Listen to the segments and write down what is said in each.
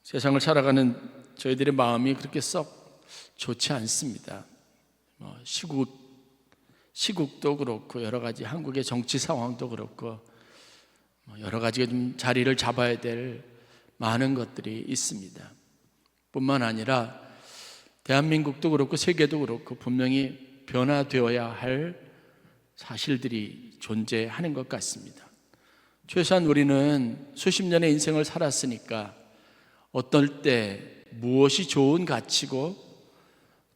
세상을 살아가는 저희들의 마음이 그렇게 썩 좋지 않습니다. 시국도 그렇고 여러 가지 한국의 정치 상황도 그렇고 여러 가지가 좀 자리를 잡아야 될 많은 것들이 있습니다. 뿐만 아니라 대한민국도 그렇고 세계도 그렇고 분명히 변화되어야 할 사실들이 존재하는 것 같습니다. 최소한 우리는 수십 년의 인생을 살았으니까 어떨 때 무엇이 좋은 가치고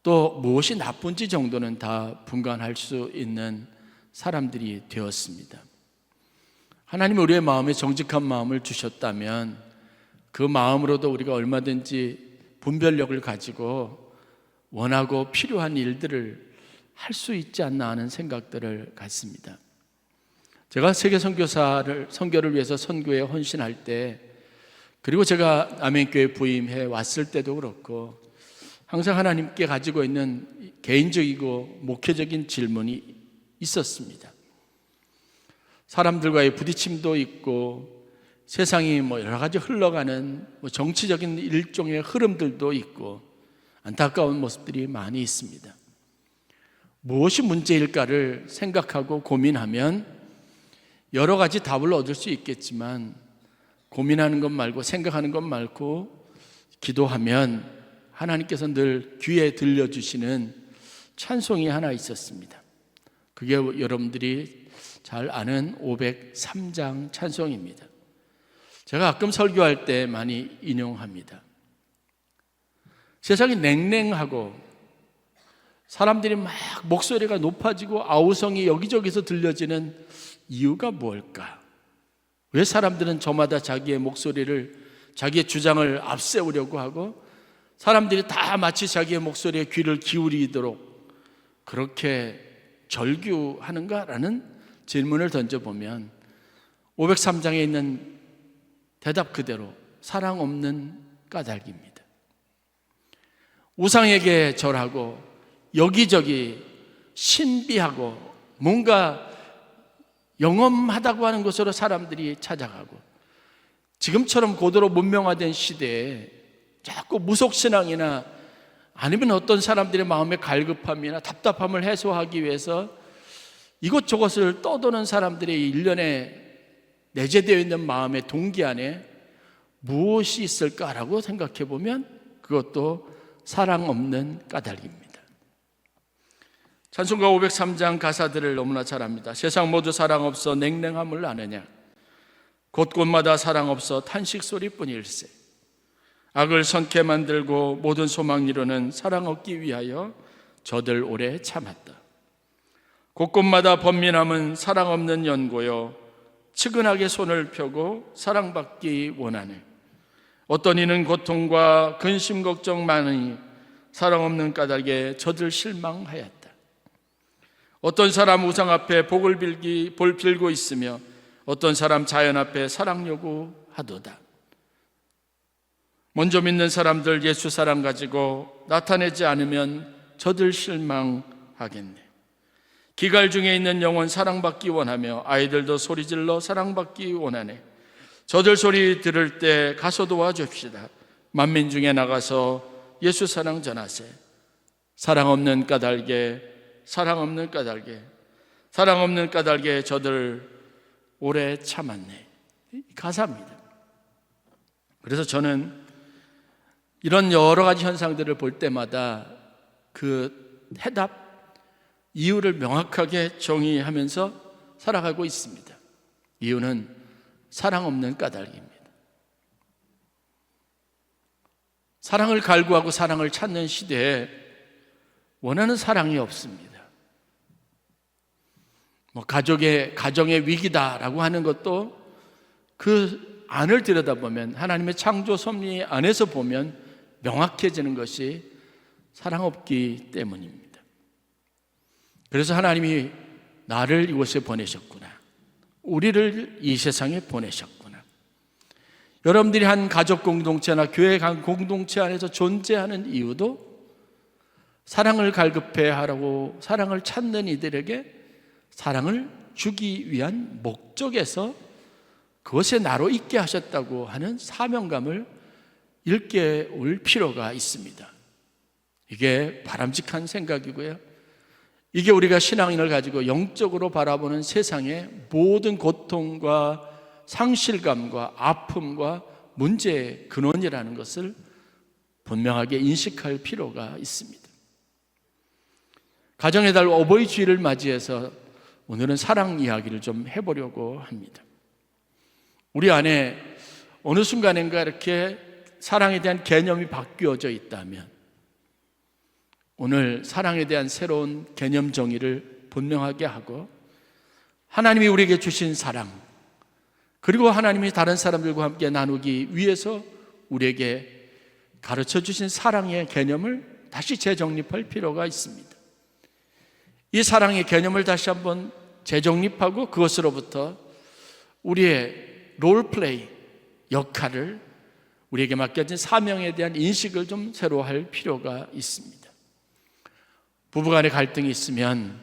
또 무엇이 나쁜지 정도는 다 분간할 수 있는 사람들이 되었습니다. 하나님이 우리의 마음에 정직한 마음을 주셨다면 그 마음으로도 우리가 얼마든지 분별력을 가지고 원하고 필요한 일들을 할 수 있지 않나 하는 생각들을 갖습니다. 제가 세계 선교를 위해서 선교에 헌신할 때, 그리고 제가 아멘교회 부임해 왔을 때도 그렇고 항상 하나님께 가지고 있는 개인적이고 목회적인 질문이 있었습니다. 사람들과의 부딪힘도 있고 세상이 여러 가지 흘러가는 정치적인 일종의 흐름들도 있고 안타까운 모습들이 많이 있습니다. 무엇이 문제일까를 생각하고 고민하면 여러 가지 답을 얻을 수 있겠지만 고민하는 것 말고 생각하는 것 말고 기도하면 하나님께서 늘 귀에 들려주시는 찬송이 하나 있었습니다. 그게 여러분들이 잘 아는 503장 찬송입니다. 제가 가끔 설교할 때 많이 인용합니다. 세상이 냉랭하고 사람들이 막 목소리가 높아지고 아우성이 여기저기서 들려지는 이유가 뭘까? 왜 사람들은 저마다 자기의 목소리를, 자기의 주장을 앞세우려고 하고 사람들이 다 마치 자기의 목소리에 귀를 기울이도록 그렇게 절규하는가라는 질문을 던져보면 503장에 있는 대답 그대로 사랑 없는 까닭입니다. 우상에게 절하고 여기저기 신비하고 뭔가 영험하다고 하는 곳으로 사람들이 찾아가고 지금처럼 고도로 문명화된 시대에 자꾸 무속신앙이나 아니면 어떤 사람들의 마음의 갈급함이나 답답함을 해소하기 위해서 이것저것을 떠도는 사람들의 일련에 내재되어 있는 마음의 동기 안에 무엇이 있을까라고 생각해 보면 그것도 사랑 없는 까닭입니다. 찬송가 503장 가사들을 너무나 잘 압니다. 세상 모두 사랑 없어 냉랭함을 아느냐, 곳곳마다 사랑 없어 탄식 소리뿐일세. 악을 선케 만들고 모든 소망 이루는 사랑 얻기 위하여 저들 오래 참았다. 곳곳마다 번민함은 사랑 없는 연고요, 측은하게 손을 펴고 사랑받기 원하네. 어떤 이는 고통과 근심 걱정 많으니 사랑 없는 까닭에 저들 실망하였다. 어떤 사람 우상 앞에 복을 빌고 있으며 어떤 사람 자연 앞에 사랑 요구하도다. 먼저 믿는 사람들 예수 사랑 가지고 나타내지 않으면 저들 실망하겠네. 기갈 중에 있는 영혼 사랑받기 원하며 아이들도 소리질러 사랑받기 원하네. 저들 소리 들을 때 가서 도와줍시다. 만민 중에 나가서 예수 사랑 전하세. 사랑 없는 까닭에 사랑 없는 까닭에 저들 오래 참았네. 가사입니다. 그래서 저는 이런 여러 가지 현상들을 볼 때마다 그 해답, 이유를 명확하게 정의하면서 살아가고 있습니다. 이유는 사랑 없는 까닭입니다. 사랑을 갈구하고 사랑을 찾는 시대에 원하는 사랑이 없습니다. 가정의 위기다라고 하는 것도 그 안을 들여다보면 하나님의 창조 섭리 안에서 보면 명확해지는 것이 사랑 없기 때문입니다. 그래서 하나님이 나를 이곳에 보내셨구나, 우리를 이 세상에 보내셨구나. 여러분들이 한 가족 공동체나 교회 공동체 안에서 존재하는 이유도 사랑을 갈급해 하라고 사랑을 찾는 이들에게 사랑을 주기 위한 목적에서 그것에 나로 있게 하셨다고 하는 사명감을 일깨울 필요가 있습니다. 이게 바람직한 생각이고요. 이게 우리가 신앙인을 가지고 영적으로 바라보는 세상의 모든 고통과 상실감과 아픔과 문제의 근원이라는 것을 분명하게 인식할 필요가 있습니다. 가정의 달 어버이 주일을 맞이해서 오늘은 사랑 이야기를 좀 해보려고 합니다. 우리 안에 어느 순간인가 이렇게 사랑에 대한 개념이 바뀌어져 있다면 오늘 사랑에 대한 새로운 개념 정의를 분명하게 하고 하나님이 우리에게 주신 사랑, 그리고 하나님이 다른 사람들과 함께 나누기 위해서 우리에게 가르쳐 주신 사랑의 개념을 다시 재정립할 필요가 있습니다. 이 사랑의 개념을 다시 한번 재정립하고 그것으로부터 우리의 롤플레이 역할을, 우리에게 맡겨진 사명에 대한 인식을 좀 새로 할 필요가 있습니다. 부부간의 갈등이 있으면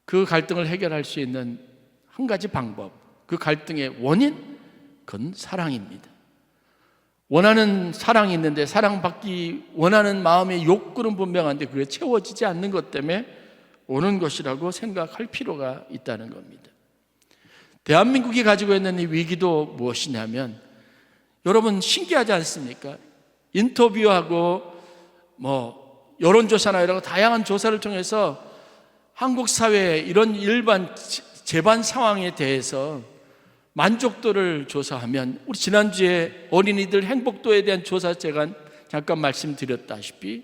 그 갈등을 해결할 수 있는 한 가지 방법, 그 갈등의 원인, 그건 사랑입니다. 원하는 사랑이 있는데 사랑받기 원하는 마음의 욕구는 분명한데 그게 채워지지 않는 것 때문에 오는 것이라고 생각할 필요가 있다는 겁니다. 대한민국이 가지고 있는 이 위기도 무엇이냐면, 여러분 신기하지 않습니까? 인터뷰하고 여론조사나 이런 다양한 조사를 통해서 한국 사회의 이런 일반 재반 상황에 대해서 만족도를 조사하면, 우리 지난주에 어린이들 행복도에 대한 조사 제가 잠깐 말씀드렸다시피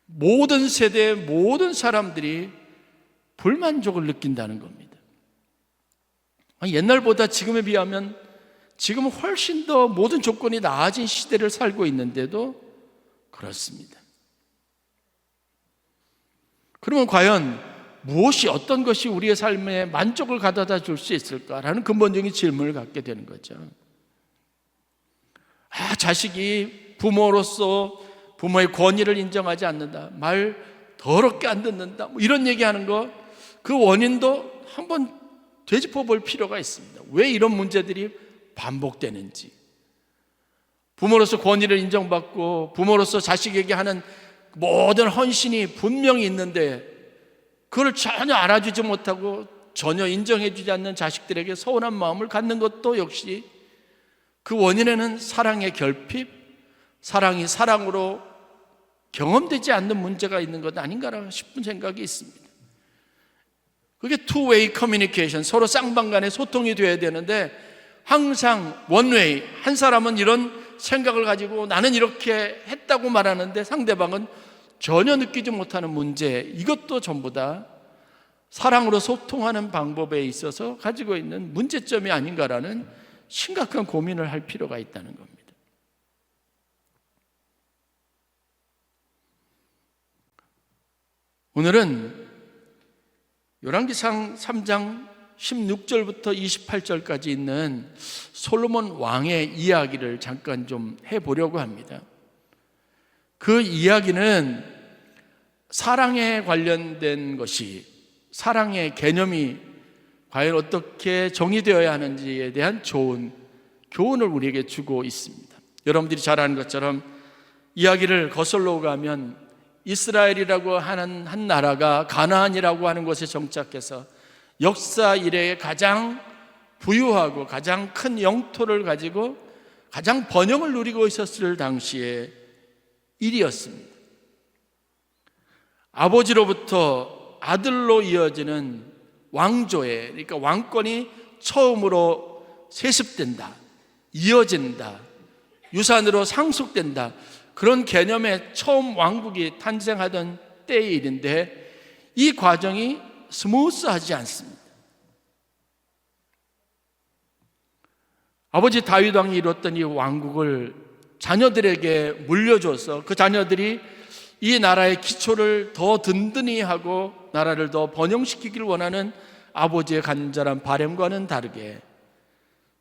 모든 세대의 모든 사람들이 불만족을 느낀다는 겁니다. 옛날보다 지금에 비하면 지금은 훨씬 더 모든 조건이 나아진 시대를 살고 있는데도 그렇습니다. 그러면 과연 무엇이, 어떤 것이 우리의 삶에 만족을 가져다 줄 수 있을까라는 근본적인 질문을 갖게 되는 거죠. 자식이 부모로서 부모의 권위를 인정하지 않는다, 말 더럽게 안 듣는다, 이런 얘기하는 거, 그 원인도 한번 되짚어 볼 필요가 있습니다. 왜 이런 문제들이 반복되는지. 부모로서 권위를 인정받고 부모로서 자식에게 하는 모든 헌신이 분명히 있는데 그걸 전혀 알아주지 못하고 전혀 인정해주지 않는 자식들에게 서운한 마음을 갖는 것도 역시 그 원인에는 사랑의 결핍, 사랑이 사랑으로 경험되지 않는 문제가 있는 것 아닌가 싶은 생각이 있습니다. 그게 two-way communication, 서로 쌍방 간의 소통이 되어야 되는데 항상 one-way, 한 사람은 이런 생각을 가지고 나는 이렇게 했다고 말하는데 상대방은 전혀 느끼지 못하는 문제, 이것도 전부 다 사랑으로 소통하는 방법에 있어서 가지고 있는 문제점이 아닌가라는 심각한 고민을 할 필요가 있다는 겁니다. 오늘은 열왕기상 3장 16절부터 28절까지 있는 솔로몬 왕의 이야기를 잠깐 좀 해보려고 합니다. 그 이야기는 사랑에 관련된 것이, 사랑의 개념이 과연 어떻게 정의되어야 하는지에 대한 좋은 교훈을 우리에게 주고 있습니다. 여러분들이 잘 아는 것처럼 이야기를 거슬러 가면 이스라엘이라고 하는 한 나라가 가나안이라고 하는 곳에 정착해서 역사 이래에 가장 부유하고 가장 큰 영토를 가지고 가장 번영을 누리고 있었을 당시에 일이었습니다. 아버지로부터 아들로 이어지는 왕조에, 그러니까 왕권이 처음으로 세습된다, 이어진다, 유산으로 상속된다, 그런 개념의 처음 왕국이 탄생하던 때의 일인데 이 과정이 스무스하지 않습니다. 아버지 다윗 왕이 이뤘던 이 왕국을 자녀들에게 물려줘서 그 자녀들이 이 나라의 기초를 더 든든히 하고 나라를 더 번영시키기를 원하는 아버지의 간절한 바람과는 다르게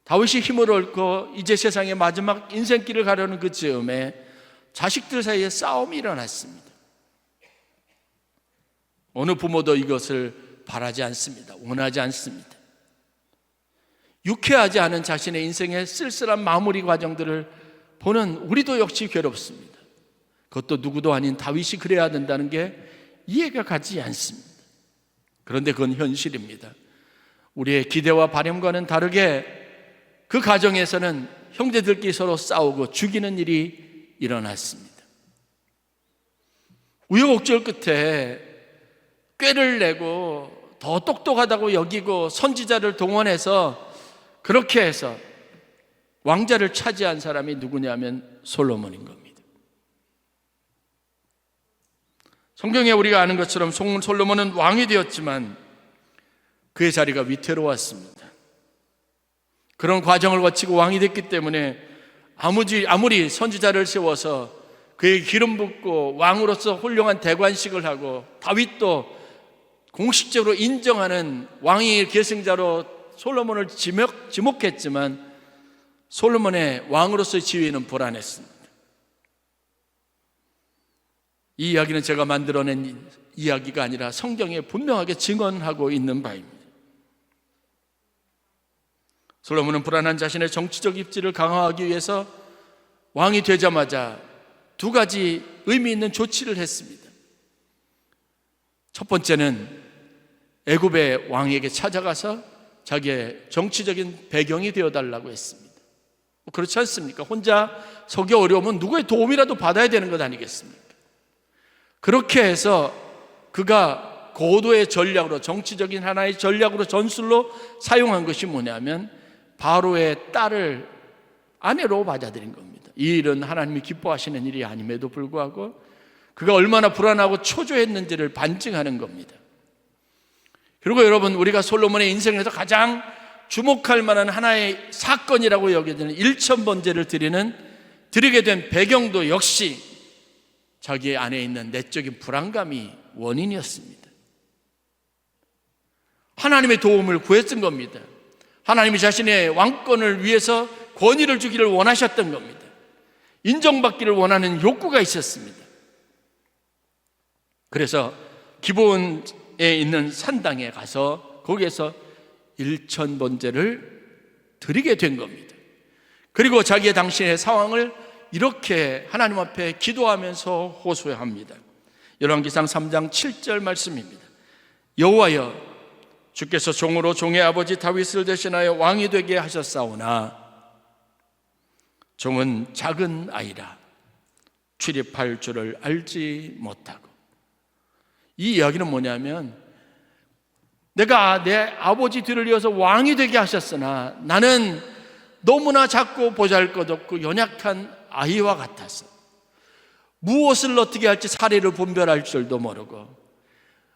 다윗이 힘을 얻고 이제 세상의 마지막 인생길을 가려는 그 즈음에 자식들 사이에 싸움이 일어났습니다. 어느 부모도 이것을 바라지 않습니다. 원하지 않습니다. 유쾌하지 않은 자신의 인생의 쓸쓸한 마무리 과정들을 보는 우리도 역시 괴롭습니다. 그것도 누구도 아닌 다윗이 그래야 된다는 게 이해가 가지 않습니다. 그런데 그건 현실입니다. 우리의 기대와 바람과는 다르게 그 가정에서는 형제들끼리 서로 싸우고 죽이는 일이 일어났습니다. 우여곡절 끝에 꾀를 내고 더 똑똑하다고 여기고 선지자를 동원해서 그렇게 해서 왕자를 차지한 사람이 누구냐면 솔로몬인 겁니다. 성경에 우리가 아는 것처럼 솔로몬은 왕이 되었지만 그의 자리가 위태로웠습니다. 그런 과정을 거치고 왕이 됐기 때문에 아무리 선지자를 세워서 그에게 기름 붓고 왕으로서 훌륭한 대관식을 하고 다윗도 공식적으로 인정하는 왕의 계승자로 솔로몬을 지목했지만 솔로몬의 왕으로서의 지위는 불안했습니다. 이 이야기는 제가 만들어낸 이야기가 아니라 성경에 분명하게 증언하고 있는 바입니다. 솔로몬은 불안한 자신의 정치적 입지를 강화하기 위해서 왕이 되자마자 두 가지 의미 있는 조치를 했습니다. 첫 번째는 애굽의 왕에게 찾아가서 자기의 정치적인 배경이 되어달라고 했습니다. 그렇지 않습니까? 혼자 서기 어려우면 누구의 도움이라도 받아야 되는 것 아니겠습니까? 그렇게 해서 그가 고도의 전략으로, 정치적인 하나의 전략으로, 전술로 사용한 것이 뭐냐면 바로의 딸을 아내로 받아들인 겁니다. 이 일은 하나님이 기뻐하시는 일이 아님에도 불구하고 그가 얼마나 불안하고 초조했는지를 반증하는 겁니다. 그리고 여러분, 우리가 솔로몬의 인생에서 가장 주목할 만한 하나의 사건이라고 여겨지는 일천번제를 드리게 된 배경도 역시 자기의 안에 있는 내적인 불안감이 원인이었습니다. 하나님의 도움을 구했던 겁니다. 하나님이 자신의 왕권을 위해서 권위를 주기를 원하셨던 겁니다. 인정받기를 원하는 욕구가 있었습니다. 그래서 기브온에 있는 산당에 가서 거기에서 일천번제를 드리게 된 겁니다. 그리고 자기의 당신의 상황을 이렇게 하나님 앞에 기도하면서 호소합니다. 열왕기상 3장 7절 말씀입니다. 여호와여, 주께서 종으로 종의 아버지 다윗을 대신하여 왕이 되게 하셨사오나 종은 작은 아이라 출입할 줄을 알지 못하고. 이 이야기는 뭐냐면 내가 내 아버지 뒤를 이어서 왕이 되게 하셨으나 나는 너무나 작고 보잘것없고 연약한 아이와 같아서 무엇을 어떻게 할지 사리를 분별할 줄도 모르고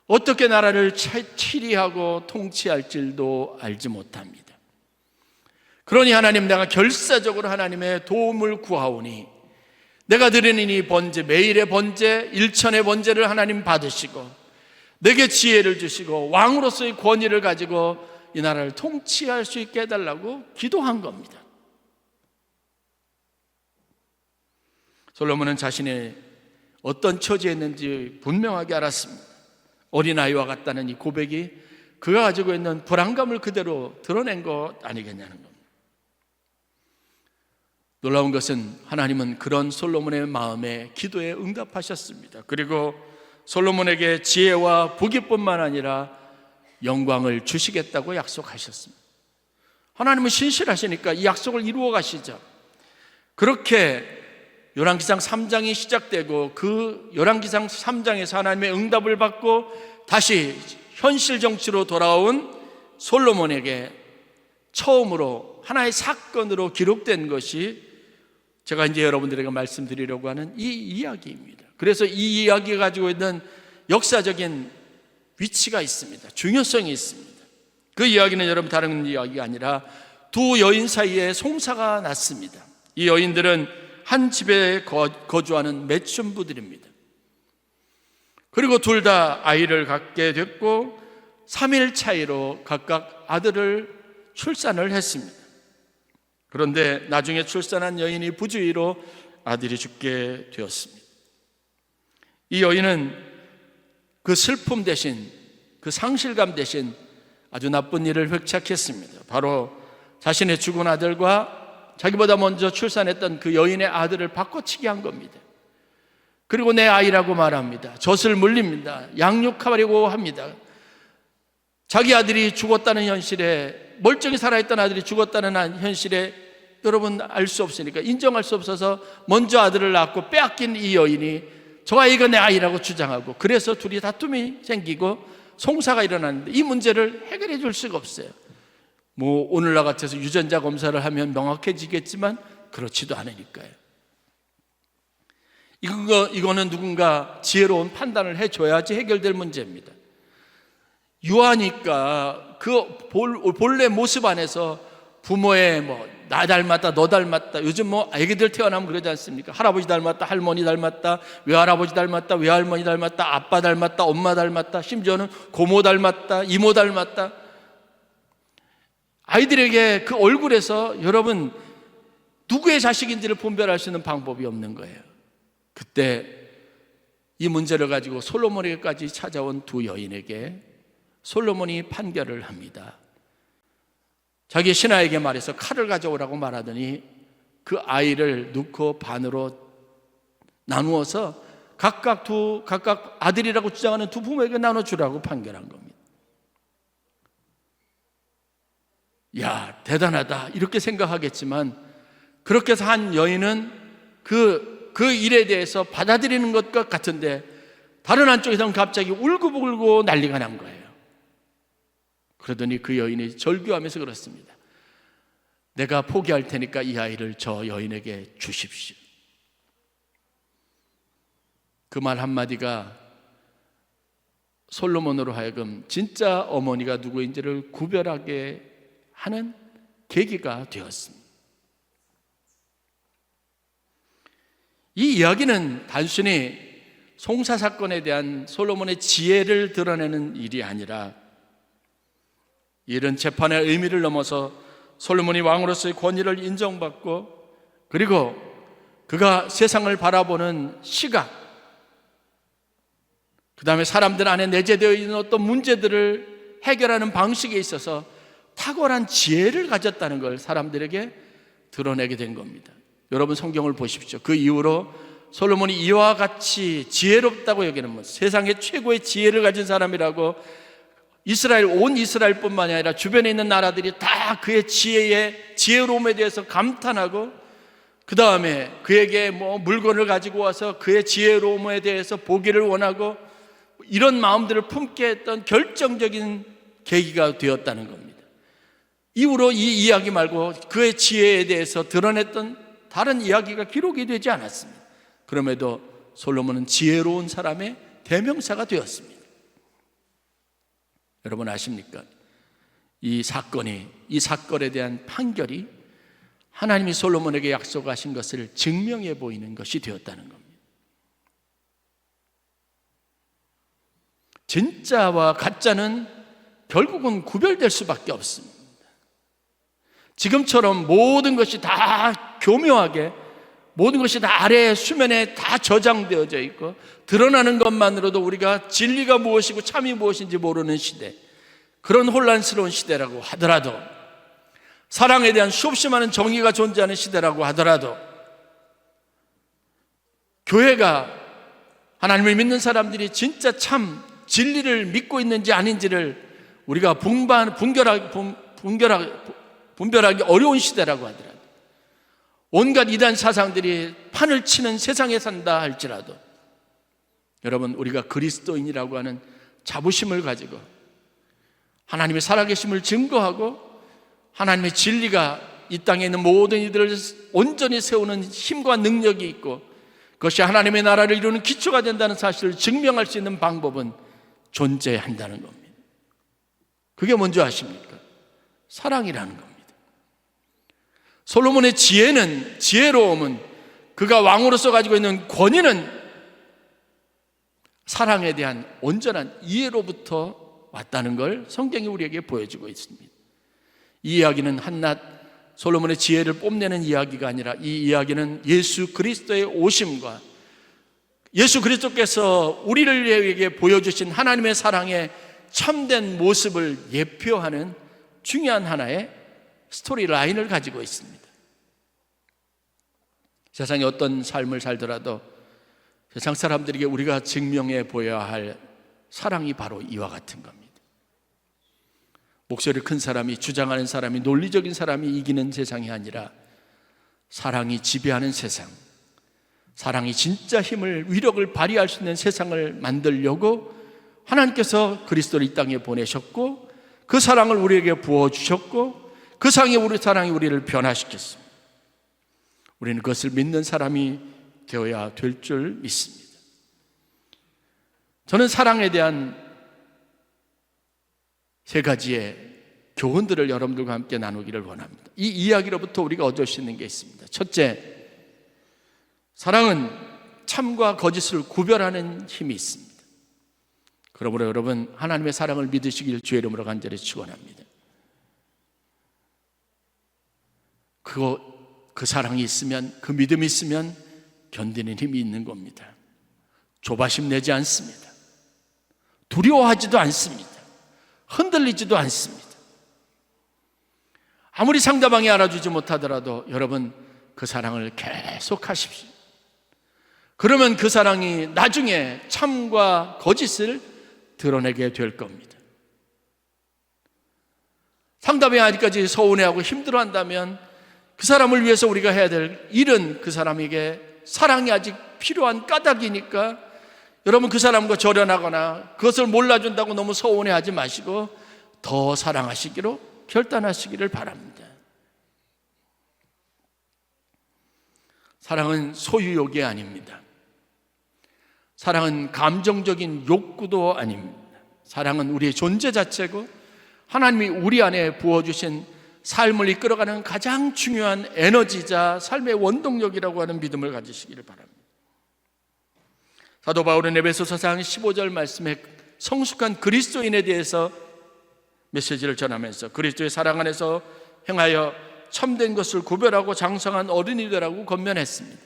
어떻게 나라를 치리하고 통치할 줄도 알지 못합니다. 그러니 하나님, 내가 결사적으로 하나님의 도움을 구하오니 내가 드리는 이 번제, 매일의 번제, 일천의 번제를 하나님 받으시고 내게 지혜를 주시고 왕으로서의 권위를 가지고 이 나라를 통치할 수 있게 해달라고 기도한 겁니다. 솔로몬은 자신의 어떤 처지에 있는지 분명하게 알았습니다. 어린아이와 같다는 이 고백이 그가 가지고 있는 불안감을 그대로 드러낸 것 아니겠냐는 겁니다. 놀라운 것은 하나님은 그런 솔로몬의 마음에 기도에 응답하셨습니다. 그리고 솔로몬에게 지혜와 부귀뿐만 아니라 영광을 주시겠다고 약속하셨습니다. 하나님은 신실하시니까 이 약속을 이루어 가시죠. 그렇게 열왕기상 3장이 시작되고 그 열왕기상 3장에서 하나님의 응답을 받고 다시 현실 정치로 돌아온 솔로몬에게 처음으로 하나의 사건으로 기록된 것이 제가 이제 여러분들에게 말씀드리려고 하는 이 이야기입니다. 그래서 이 이야기가 가지고 있는 역사적인 위치가 있습니다. 중요성이 있습니다. 그 이야기는 여러분 다른 이야기가 아니라 두 여인 사이에 송사가 났습니다. 이 여인들은 한 집에 거주하는 매춘부들입니다. 그리고 둘 다 아이를 갖게 됐고 3일 차이로 각각 아들을 출산을 했습니다. 그런데 나중에 출산한 여인이 부주의로 아들이 죽게 되었습니다. 이 여인은 그 슬픔 대신, 그 상실감 대신 아주 나쁜 일을 획착했습니다. 바로 자신의 죽은 아들과 자기보다 먼저 출산했던 그 여인의 아들을 바꿔치기 한 겁니다. 그리고 내 아이라고 말합니다. 젖을 물립니다. 양육하려고 합니다. 자기 아들이 죽었다는 현실에, 멀쩡히 살아있던 아들이 죽었다는 현실에 여러분 알 수 없으니까, 인정할 수 없어서 먼저 아들을 낳고 빼앗긴 이 여인이 저 아이가 내 아이라고 주장하고, 그래서 둘이 다툼이 생기고 송사가 일어났는데 이 문제를 해결해 줄 수가 없어요. 뭐 오늘날 같아서 유전자 검사를 하면 명확해지겠지만 그렇지도 않으니까요. 이거는 누군가 지혜로운 판단을 해줘야지 해결될 문제입니다. 유아니까 그 본래 모습 안에서 부모의 나 닮았다, 너 닮았다, 요즘 아기들 태어나면 그러지 않습니까? 할아버지 닮았다, 할머니 닮았다, 외할아버지 닮았다, 외할머니 닮았다, 아빠 닮았다, 엄마 닮았다, 심지어는 고모 닮았다, 이모 닮았다. 아이들에게 그 얼굴에서 여러분 누구의 자식인지를 분별할 수 있는 방법이 없는 거예요. 그때 이 문제를 가지고 솔로몬에게까지 찾아온 두 여인에게 솔로몬이 판결을 합니다. 자기 신하에게 말해서 칼을 가져오라고 말하더니 그 아이를 넣고 반으로 나누어서 각각 아들이라고 주장하는 두 부모에게 나눠주라고 판결한 겁니다. 야, 대단하다 이렇게 생각하겠지만, 그렇게 해서 한 여인은 그 일에 대해서 받아들이는 것 같은데 다른 한쪽에서는 갑자기 울고불고 난리가 난 거예요. 그러더니 그 여인이 절규하면서 그렇습니다. 내가 포기할 테니까 이 아이를 저 여인에게 주십시오. 그 말 한마디가 솔로몬으로 하여금 진짜 어머니가 누구인지를 구별하게 하는 계기가 되었습니다. 이 이야기는 단순히 송사 사건에 대한 솔로몬의 지혜를 드러내는 일이 아니라, 이런 재판의 의미를 넘어서 솔로몬이 왕으로서의 권위를 인정받고, 그리고 그가 세상을 바라보는 시각, 그 다음에 사람들 안에 내재되어 있는 어떤 문제들을 해결하는 방식에 있어서 탁월한 지혜를 가졌다는 걸 사람들에게 드러내게 된 겁니다. 여러분 성경을 보십시오. 그 이후로 솔로몬이 이와 같이 지혜롭다고 여기는 세상의 최고의 지혜를 가진 사람이라고 온 이스라엘뿐만이 아니라 주변에 있는 나라들이 다 그의 지혜로움에 대해서 감탄하고, 그 다음에 그에게 물건을 가지고 와서 그의 지혜로움에 대해서 보기를 원하고, 이런 마음들을 품게 했던 결정적인 계기가 되었다는 겁니다. 이후로 이 이야기 말고 그의 지혜에 대해서 드러냈던 다른 이야기가 기록이 되지 않았습니다. 그럼에도 솔로몬은 지혜로운 사람의 대명사가 되었습니다. 여러분 아십니까? 이 사건에 대한 판결이 하나님이 솔로몬에게 약속하신 것을 증명해 보이는 것이 되었다는 겁니다. 진짜와 가짜는 결국은 구별될 수밖에 없습니다. 지금처럼 모든 것이 다 교묘하게, 모든 것이 다 아래 수면에 다 저장되어져 있고 드러나는 것만으로도 우리가 진리가 무엇이고 참이 무엇인지 모르는 시대, 그런 혼란스러운 시대라고 하더라도, 사랑에 대한 수없이 많은 정의가 존재하는 시대라고 하더라도, 교회가, 하나님을 믿는 사람들이 진짜 참 진리를 믿고 있는지 아닌지를 우리가 분별하기 어려운 시대라고 하더라도, 온갖 이단 사상들이 판을 치는 세상에 산다 할지라도, 여러분 우리가 그리스도인이라고 하는 자부심을 가지고 하나님의 살아계심을 증거하고 하나님의 진리가 이 땅에 있는 모든 이들을 온전히 세우는 힘과 능력이 있고 그것이 하나님의 나라를 이루는 기초가 된다는 사실을 증명할 수 있는 방법은 존재한다는 겁니다. 그게 뭔지 아십니까? 사랑이라는 겁니다. 솔로몬의 지혜로움은, 그가 왕으로서 가지고 있는 권위는 사랑에 대한 온전한 이해로부터 왔다는 걸 성경이 우리에게 보여주고 있습니다. 이 이야기는 한낱 솔로몬의 지혜를 뽐내는 이야기가 아니라, 이 이야기는 예수 그리스도의 오심과 예수 그리스도께서 우리를 위해 보여주신 하나님의 사랑의 참된 모습을 예표하는 중요한 하나의 스토리 라인을 가지고 있습니다. 세상에 어떤 삶을 살더라도 세상 사람들에게 우리가 증명해 보여야 할 사랑이 바로 이와 같은 겁니다. 목소리 큰 사람이, 주장하는 사람이, 논리적인 사람이 이기는 세상이 아니라 사랑이 지배하는 세상, 사랑이 진짜 힘을, 위력을 발휘할 수 있는 세상을 만들려고 하나님께서 그리스도를 이 땅에 보내셨고, 그 사랑을 우리에게 부어주셨고, 그 사랑이 우리를 변화시켰습니다. 우리는 그것을 믿는 사람이 되어야 될 줄 믿습니다. 저는 사랑에 대한 세 가지의 교훈들을 여러분들과 함께 나누기를 원합니다. 이 이야기로부터 우리가 얻을 수 있는 게 있습니다. 첫째, 사랑은 참과 거짓을 구별하는 힘이 있습니다. 그러므로 여러분, 하나님의 사랑을 믿으시길 주의 이름으로 간절히 축원합니다. 그 사랑이 있으면, 그 믿음이 있으면 견디는 힘이 있는 겁니다. 조바심 내지 않습니다. 두려워하지도 않습니다. 흔들리지도 않습니다. 아무리 상대방이 알아주지 못하더라도 여러분, 그 사랑을 계속 하십시오. 그러면 그 사랑이 나중에 참과 거짓을 드러내게 될 겁니다. 상대방이 아직까지 서운해하고 힘들어한다면 그 사람을 위해서 우리가 해야 될 일은 그 사람에게 사랑이 아직 필요한 까닭이니까 여러분, 그 사람과 절연하거나 그것을 몰라준다고 너무 서운해하지 마시고 더 사랑하시기로 결단하시기를 바랍니다. 사랑은 소유욕이 아닙니다. 사랑은 감정적인 욕구도 아닙니다. 사랑은 우리의 존재 자체고 하나님이 우리 안에 부어주신 삶을 이끌어가는 가장 중요한 에너지자 삶의 원동력이라고 하는 믿음을 가지시기를 바랍니다. 사도 바울은 에베소서 4장 15절 말씀에 성숙한 그리스도인에 대해서 메시지를 전하면서 그리스도의 사랑 안에서 행하여 참된 것을 구별하고 장성한 어른이 되라고 권면했습니다.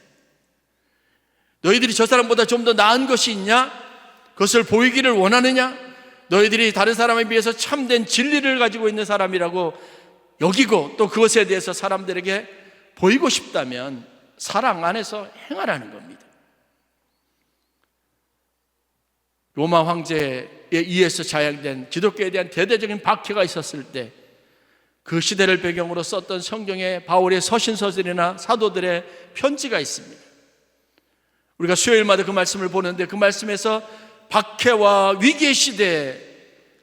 너희들이 저 사람보다 좀 더 나은 것이 있냐? 그것을 보이기를 원하느냐? 너희들이 다른 사람에 비해서 참된 진리를 가지고 있는 사람이라고 여기고 또 그것에 대해서 사람들에게 보이고 싶다면 사랑 안에서 행하라는 겁니다. 로마 황제에 의해서 자양된 기독교에 대한 대대적인 박해가 있었을 때 그 시대를 배경으로 썼던 성경에 바울의 서신서들이나 사도들의 편지가 있습니다. 우리가 수요일마다 그 말씀을 보는데 그 말씀에서 박해와 위기의 시대에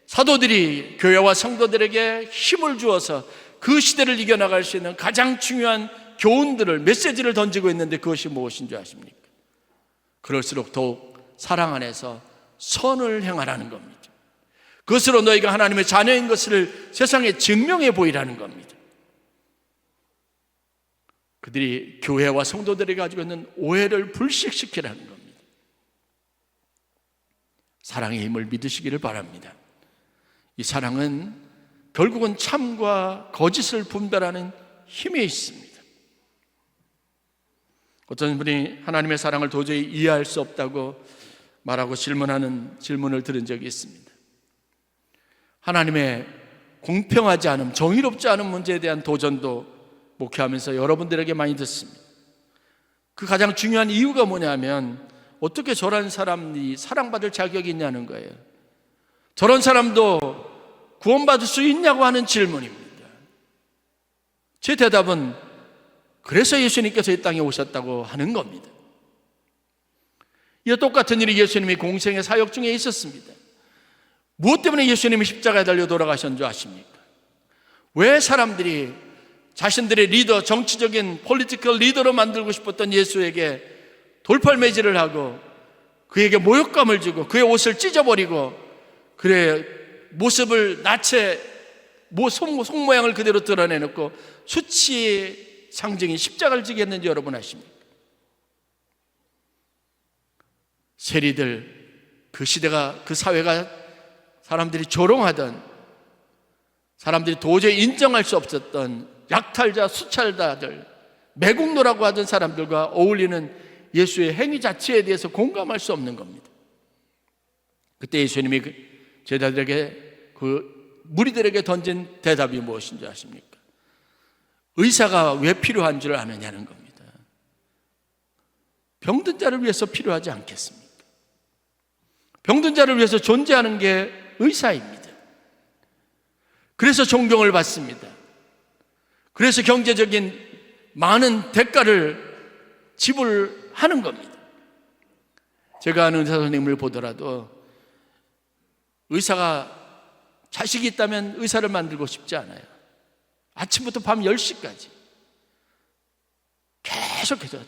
사도들이 교회와 성도들에게 힘을 주어서 그 시대를 이겨나갈 수 있는 가장 중요한 교훈들을, 메시지를 던지고 있는데 그것이 무엇인 줄 아십니까? 그럴수록 더욱 사랑 안에서 선을 행하라는 겁니다. 그것으로 너희가 하나님의 자녀인 것을 세상에 증명해 보이라는 겁니다. 그들이 교회와 성도들이 가지고 있는 오해를 불식시키라는 겁니다. 사랑의 힘을 믿으시기를 바랍니다. 이 사랑은 결국은 참과 거짓을 분별하는 힘이 있습니다. 어떤 분이 하나님의 사랑을 도저히 이해할 수 없다고 말하고 질문을 들은 적이 있습니다. 하나님의 공평하지 않음, 정의롭지 않은 문제에 대한 도전도 목회하면서 여러분들에게 많이 듣습니다. 그 가장 중요한 이유가 뭐냐면 어떻게 저런 사람이 사랑받을 자격이 있냐는 거예요. 저런 사람도 구원받을 수 있냐고 하는 질문입니다. 제 대답은 그래서 예수님께서 이 땅에 오셨다고 하는 겁니다. 이 똑같은 일이 예수님이 공생의 사역 중에 있었습니다. 무엇 때문에 예수님이 십자가에 달려 돌아가셨는 줄 아십니까? 왜 사람들이 자신들의 리더, 정치적인 폴리티컬 리더로 만들고 싶었던 예수에게 돌팔매질을 하고 그에게 모욕감을 주고 그의 옷을 찢어버리고 그의 모습을 속모양을 그대로 드러내놓고 수치의 상징인 십자가를 지게 했는지 여러분 아십니까? 세리들, 그 시대가, 그 사회가 사람들이 조롱하던, 사람들이 도저히 인정할 수 없었던 약탈자, 수찰자들, 매국노라고 하던 사람들과 어울리는 예수의 행위 자체에 대해서 공감할 수 없는 겁니다. 그때 예수님이 제자들에게, 그 무리들에게 던진 대답이 무엇인지 아십니까? 의사가 왜 필요한 줄 아느냐는 겁니다. 병든 자를 위해서 필요하지 않겠습니까? 병든 자를 위해서 존재하는 게 의사입니다. 그래서 존경을 받습니다. 그래서 경제적인 많은 대가를 지불하는 겁니다. 제가 아는 의사 선생님을 보더라도 의사가 자식이 있다면 의사를 만들고 싶지 않아요. 아침부터 밤 10시까지 계속해서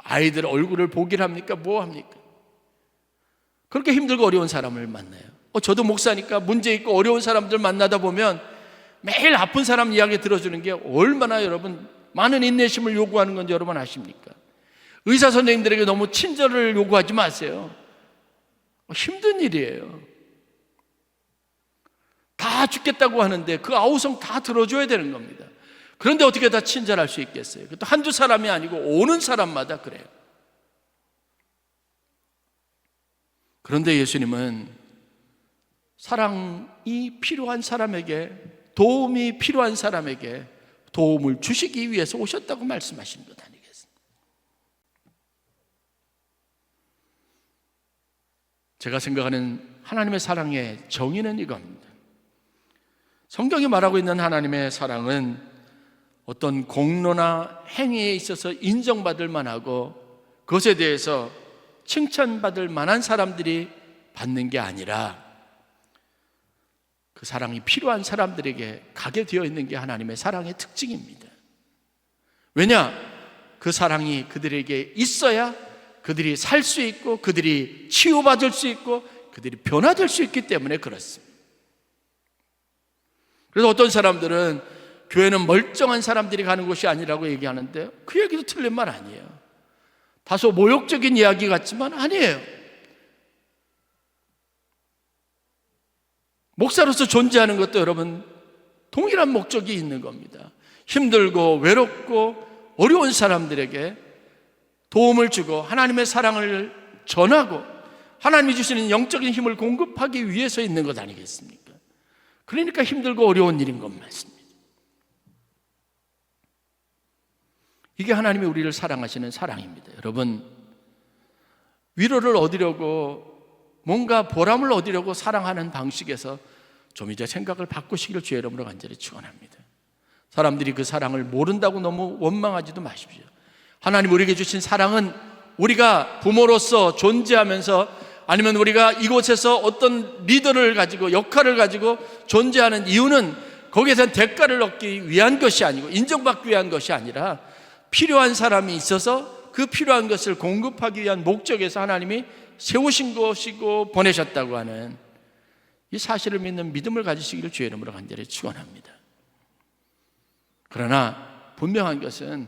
아이들 얼굴을 보기를 합니까? 뭐 합니까? 그렇게 힘들고 어려운 사람을 만나요. 저도 목사니까 문제 있고 어려운 사람들 만나다 보면 매일 아픈 사람 이야기 들어주는 게 얼마나 여러분 많은 인내심을 요구하는 건지 여러분 아십니까? 의사 선생님들에게 너무 친절을 요구하지 마세요. 힘든 일이에요. 다 죽겠다고 하는데 그 아우성 다 들어줘야 되는 겁니다. 그런데 어떻게 다 친절할 수 있겠어요? 또 한두 사람이 아니고 오는 사람마다 그래요. 그런데 예수님은 사랑이 필요한 사람에게, 도움이 필요한 사람에게 도움을 주시기 위해서 오셨다고 말씀하신 것 아니겠습니까? 제가 생각하는 하나님의 사랑의 정의는 이겁니다. 성경이 말하고 있는 하나님의 사랑은 어떤 공로나 행위에 있어서 인정받을 만하고 그것에 대해서 칭찬받을 만한 사람들이 받는 게 아니라 그 사랑이 필요한 사람들에게 가게 되어 있는 게 하나님의 사랑의 특징입니다. 왜냐? 그 사랑이 그들에게 있어야 그들이 살 수 있고 그들이 치유받을 수 있고 그들이 변화될 수 있기 때문에 그렇습니다. 그래서 어떤 사람들은 교회는 멀쩡한 사람들이 가는 곳이 아니라고 얘기하는데 그 얘기도 틀린 말 아니에요. 다소 모욕적인 이야기 같지만 아니에요. 목사로서 존재하는 것도 여러분 동일한 목적이 있는 겁니다. 힘들고 외롭고 어려운 사람들에게 도움을 주고 하나님의 사랑을 전하고 하나님이 주시는 영적인 힘을 공급하기 위해서 있는 것 아니겠습니까? 그러니까 힘들고 어려운 일인 것 맞습니다. 이게 하나님이 우리를 사랑하시는 사랑입니다. 여러분, 위로를 얻으려고 뭔가 보람을 얻으려고 사랑하는 방식에서 좀 이제 생각을 바꾸시기를 주의 이름으로 간절히 축원합니다. 사람들이 그 사랑을 모른다고 너무 원망하지도 마십시오. 하나님 우리에게 주신 사랑은 우리가 부모로서 존재하면서 아니면 우리가 이곳에서 어떤 리더를 가지고 역할을 가지고 존재하는 이유는 거기에서 대가를 얻기 위한 것이 아니고 인정받기 위한 것이 아니라 필요한 사람이 있어서 그 필요한 것을 공급하기 위한 목적에서 하나님이 세우신 것이고 보내셨다고 하는 이 사실을 믿는 믿음을 가지시기를 주의 이름으로 간절히 축원합니다. 그러나 분명한 것은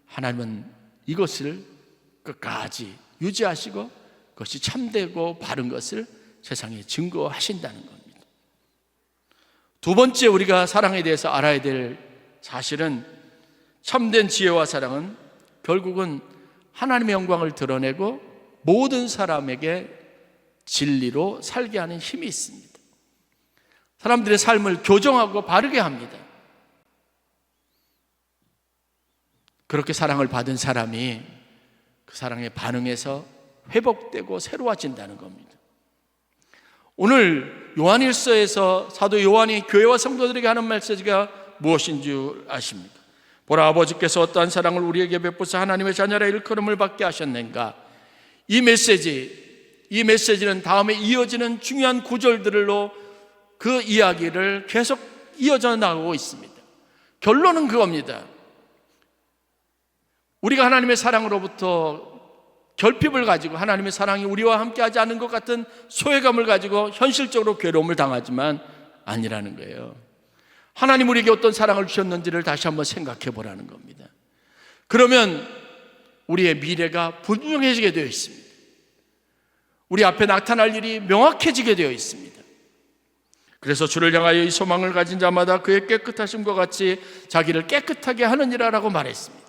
하나님은 이것을 끝까지 유지하시고 그것이 참되고 바른 것을 세상에 증거하신다는 겁니다. 두 번째 우리가 사랑에 대해서 알아야 될 사실은 참된 지혜와 사랑은 결국은 하나님의 영광을 드러내고 모든 사람에게 진리로 살게 하는 힘이 있습니다. 사람들의 삶을 교정하고 바르게 합니다. 그렇게 사랑을 받은 사람이 그 사랑에 반응해서 회복되고 새로워진다는 겁니다. 오늘 요한일서에서 사도 요한이 교회와 성도들에게 하는 메시지가 무엇인 줄 아십니까? 보라, 아버지께서 어떠한 사랑을 우리에게 베푸사 하나님의 자녀라 일컬음을 받게 하셨는가. 이 메시지는 다음에 이어지는 중요한 구절들로 그 이야기를 계속 이어져 나가고 있습니다. 결론은 그겁니다. 우리가 하나님의 사랑으로부터 결핍을 가지고 하나님의 사랑이 우리와 함께하지 않은 것 같은 소외감을 가지고 현실적으로 괴로움을 당하지만 아니라는 거예요. 하나님 우리에게 어떤 사랑을 주셨는지를 다시 한번 생각해 보라는 겁니다. 그러면 우리의 미래가 분명해지게 되어 있습니다. 우리 앞에 나타날 일이 명확해지게 되어 있습니다. 그래서 주를 향하여 이 소망을 가진 자마다 그의 깨끗하심과 같이 자기를 깨끗하게 하느니라라고 말했습니다.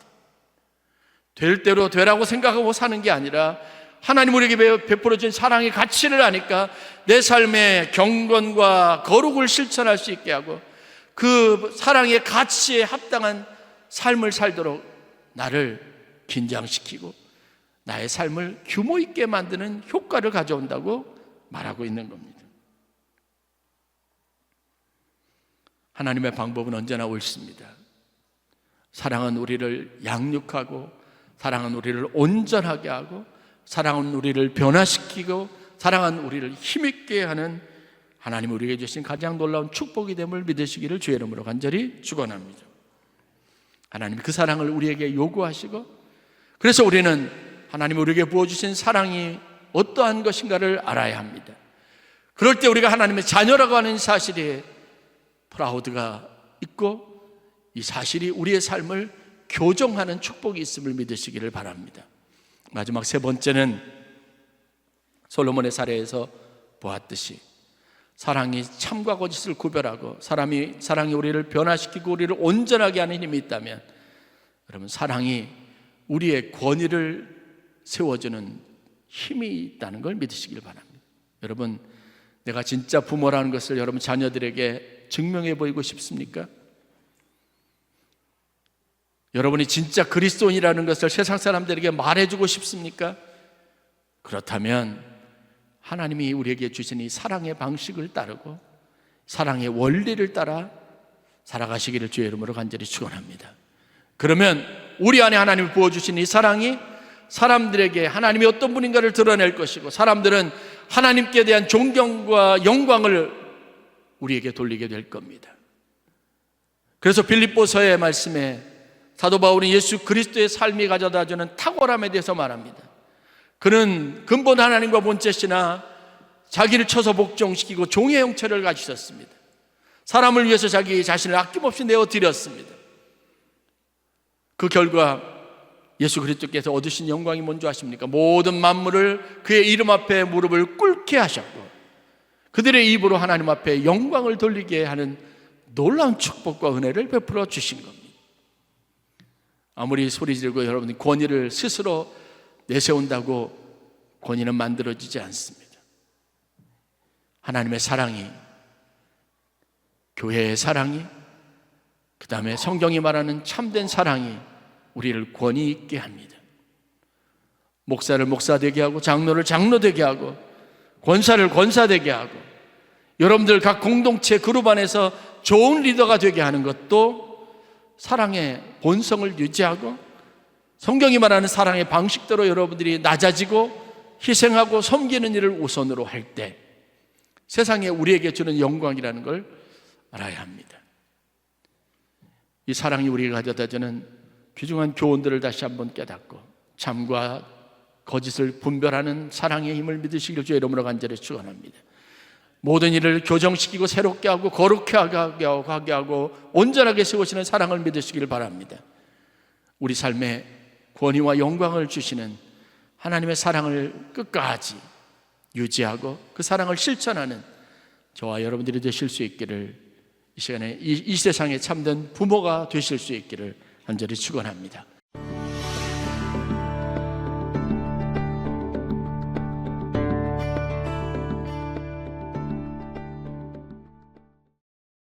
될 대로 되라고 생각하고 사는 게 아니라 하나님 우리에게 베풀어준 사랑의 가치를 아니까 내 삶의 경건과 거룩을 실천할 수 있게 하고 그 사랑의 가치에 합당한 삶을 살도록 나를 긴장시키고 나의 삶을 규모 있게 만드는 효과를 가져온다고 말하고 있는 겁니다. 하나님의 방법은 언제나 옳습니다. 사랑은 우리를 양육하고, 사랑은 우리를 온전하게 하고, 사랑은 우리를 변화시키고, 사랑은 우리를 힘있게 하는 하나님 우리에게 주신 가장 놀라운 축복이 됨을 믿으시기를 주의 이름으로 간절히 축원합니다. 하나님이 그 사랑을 우리에게 요구하시고, 그래서 우리는 하나님이 우리에게 부어주신 사랑이 어떠한 것인가를 알아야 합니다. 그럴 때 우리가 하나님의 자녀라고 하는 사실에 프라우드가 있고, 이 사실이 우리의 삶을 교정하는 축복이 있음을 믿으시기를 바랍니다. 마지막 세 번째는 솔로몬의 사례에서 보았듯이 사랑이 참과 거짓을 구별하고 사랑이 우리를 변화시키고 우리를 온전하게 하는 힘이 있다면, 여러분, 사랑이 우리의 권위를 세워주는 힘이 있다는 걸 믿으시길 바랍니다. 여러분, 내가 진짜 부모라는 것을 여러분 자녀들에게 증명해 보이고 싶습니까? 여러분이 진짜 그리스도인이라는 것을 세상 사람들에게 말해주고 싶습니까? 그렇다면 하나님이 우리에게 주신 이 사랑의 방식을 따르고 사랑의 원리를 따라 살아가시기를 주의 이름으로 간절히 축원합니다. 그러면 우리 안에 하나님이 부어주신 이 사랑이 사람들에게 하나님이 어떤 분인가를 드러낼 것이고, 사람들은 하나님께 대한 존경과 영광을 우리에게 돌리게 될 겁니다. 그래서 빌립보서의 말씀에 사도 바울은 예수 그리스도의 삶이 가져다주는 탁월함에 대해서 말합니다. 그는 근본 하나님과 본체시나 자기를 쳐서 복종시키고 종의 형체를 가지셨습니다. 사람을 위해서 자기 자신을 아낌없이 내어드렸습니다. 그 결과 예수 그리스도께서 얻으신 영광이 뭔지 아십니까? 모든 만물을 그의 이름 앞에 무릎을 꿇게 하셨고, 그들의 입으로 하나님 앞에 영광을 돌리게 하는 놀라운 축복과 은혜를 베풀어 주신 겁니다. 아무리 소리 지르고 여러분이 권위를 스스로 내세운다고 권위는 만들어지지 않습니다. 하나님의 사랑이, 교회의 사랑이, 그 다음에 성경이 말하는 참된 사랑이 우리를 권위 있게 합니다. 목사를 목사되게 하고, 장로를 장로되게 하고, 권사를 권사되게 하고, 여러분들 각 공동체 그룹 안에서 좋은 리더가 되게 하는 것도 사랑의 본성을 유지하고, 성경이 말하는 사랑의 방식대로 여러분들이 낮아지고 희생하고 섬기는 일을 우선으로 할 때 세상에 우리에게 주는 영광이라는 걸 알아야 합니다. 이 사랑이 우리가 가져다주는 귀중한 교훈들을 다시 한번 깨닫고 참과 거짓을 분별하는 사랑의 힘을 믿으시길 주의 이름으로 간절히 축원합니다. 모든 일을 교정시키고 새롭게 하고 거룩하게 하고 온전하게 세우시는 사랑을 믿으시길 바랍니다. 우리 삶에 권위와 영광을 주시는 하나님의 사랑을 끝까지 유지하고 그 사랑을 실천하는 저와 여러분들이 되실 수 있기를, 이 시간에 이 세상에 참된 부모가 되실 수 있기를 간절히 축원합니다.